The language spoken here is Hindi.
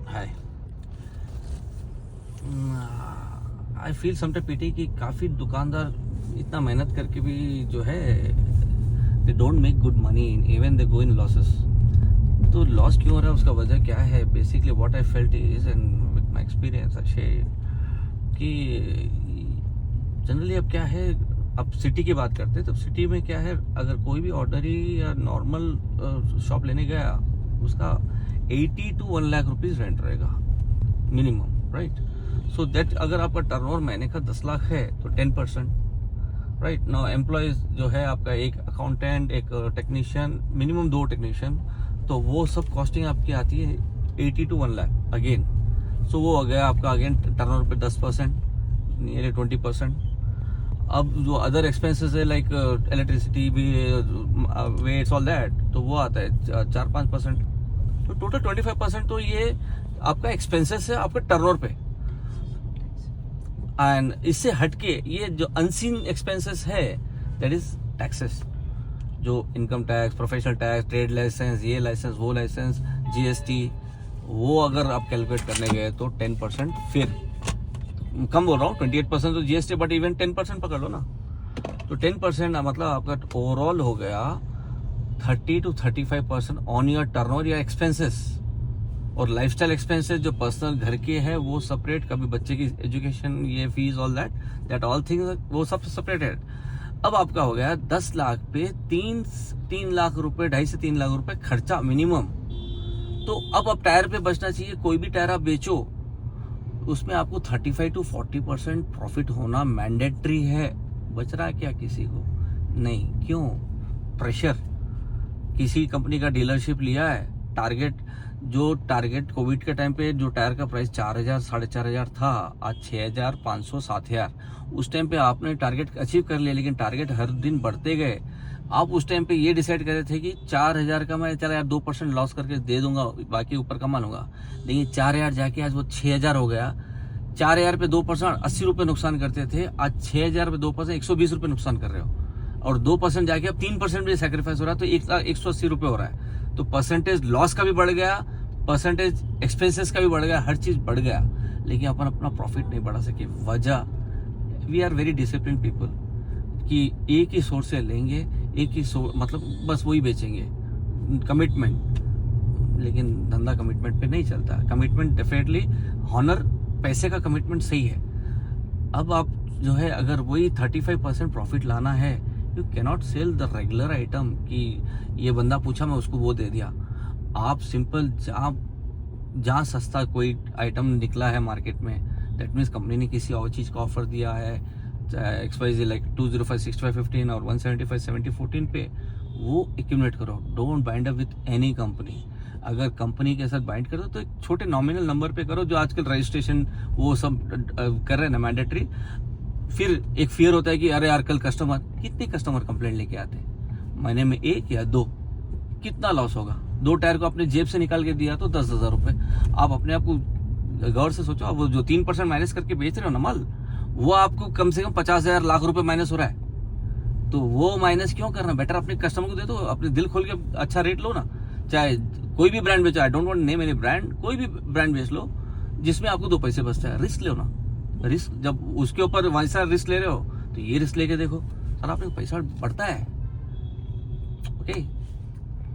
Hi. I feel sometime PT कि काफ़ी दुकानदार इतना मेहनत करके भी जो है they don't make good money, even they go in losses. तो लॉस क्यों हो रहा है, उसका वजह क्या है? Basically what I felt is, and with my experience Akshay, कि जनरली अब क्या है, अब सिटी की बात करते हैं तो सिटी में क्या है, अगर कोई भी ऑर्डनरी या नॉर्मल शॉप लेने गया, उसका 80 to 1 लाख रुपीज रेंट रहेगा मिनिमम, राइट? सो दैट अगर आपका टर्नओवर महीने का 10 लाख है तो 10%, राइट? नाउ एम्प्लॉयज जो है आपका, एक अकाउंटेंट, एक टेक्नीशियन, मिनिमम 2 टेक्नीशियन, तो वो सब कॉस्टिंग आपकी आती है 80 to 1 लाख अगेन। सो वो हो गया आपका अगेन टर्नओवर पे 10%, नियरली 20%। अब जो अदर एक्सपेंसेस है लाइक इलेक्ट्रिसिटी भी, वेट्स, ऑल दैट, तो वो आता है 4-5%। तो टोटल 25% तो ये आपका एक्सपेंसेस है आपके टर्नओवर पे। एंड इससे हटके ये जो अनसीन एक्सपेंसेस है, दैट इज टैक्सेस, जो income tax, professional tax, trade license, ये लाइसेंस, वो लाइसेंस, जीएसटी, वो अगर आप कैलकुलेट करने गए तो 10%, फिर कम बोल रहा हूँ, 28% तो जीएसटी, बट इवन 10% पकड़ लो ना, तो 10% मतलब आपका ओवरऑल हो गया 30 to 35% ऑन योर टर्नओवर या एक्सपेंसेस। और लाइफस्टाइल एक्सपेंसेस जो पर्सनल घर के हैं वो सेपरेट, कभी बच्चे की एजुकेशन, ये fees, all that all things, वो सब सेपरेटेड। अब आपका हो गया 10 लाख पे 3 लाख रुपए, 2.5 से 3 लाख रुपए खर्चा मिनिमम। तो अब टायर पे बचना चाहिए, कोई भी टायर आप बेचो उसमें आपको 35 to 40% प्रॉफिट होना मैंडेटरी है। बच रहा है क्या किसी को? नहीं। क्यों? प्रेशर। किसी कंपनी का डीलरशिप लिया है, टारगेट कोविड के टाइम पे जो टायर का प्राइस 4,000 4,500 था, आज 6,500 7,000। उस टाइम पे आपने टारगेट अचीव कर लिया, लेकिन टारगेट हर दिन बढ़ते गए। आप उस टाइम पे ये डिसाइड कर रहे थे कि 4,000 का मैं चला यार 2% लॉस करके दे दूंगा, बाकी ऊपर कमा लूंगा। लेकिन 4,000 जाके आज वो 6,000 हो गया। 4,000 पे 2% 80 रुपए नुकसान करते थे, आज 6,000 पे 2% 120 रुपए नुकसान कर रहे हो। और 2% जाके अब 3% भी सेक्रीफाइस हो रहा है, तो 180 रुपए हो रहा है। तो परसेंटेज लॉस का भी बढ़ गया, परसेंटेज एक्सपेंसेस का भी बढ़ गया, हर चीज बढ़ गया, लेकिन अपन अपना प्रॉफिट नहीं बढ़ा सके। वजह, we are very discipline people, कि एक ही सोर्स से लेंगे, एक ही मतलब बस वही बेचेंगे, कमिटमेंट। लेकिन धंधा कमिटमेंट पे नहीं चलता। कमिटमेंट डेफिनेटली, हॉनर, पैसे का कमिटमेंट सही है। अब आप जो है, अगर वही 35% प्रॉफिट लाना है, you cannot sell the regular item, कि ये बंदा पूछा मैं उसको वो दे दिया। आप सिंपल जहाँ सस्ता कोई आइटम निकला है मार्केट में, दैट मीन्स कंपनी ने किसी और चीज़ का ऑफर दिया है, एक्सवाइज लाइक 205 6515 और 175 7014 पे, वो एक्यूमुलेट करो। Don't bind up with any company. अगर कंपनी के साथ बाइंड करो तो एक छोटे नॉमिनल नंबर पे करो, जो आजकल रजिस्ट्रेशन वो सब कर रहे हैं ना, मैंडेटरी। फिर एक फियर होता है कि अरे यार कल कस्टमर, कितने कस्टमर कंप्लेंट लेके आते हैं महीने में? 1 या 2? कितना लॉस होगा? 2 टायर को अपने जेब से निकाल के दिया तो 10,000 रुपए। आप अपने आप को गौर से सोचो, वो जो 3% माइनस करके बेच रहे हो ना माल, वो आपको कम से कम 50,000 लाख रुपए माइनस हो रहा है। तो वो माइनस क्यों करना? बेटर अपने कस्टमर को दे दो, अपने दिल खोल के अच्छा रेट लो ना। चाहे कोई भी ब्रांड बेचो, I don't want name any brand, कोई भी ब्रांड बेच लो जिसमें आपको 2 पैसे बचता है। रिस्क लो ना। रिस्क, जब उसके ऊपर वैसा रिस्क ले रहे हो तो ये रिस्क लेके देखो, सर आपने पैसा बढ़ता है। ओके।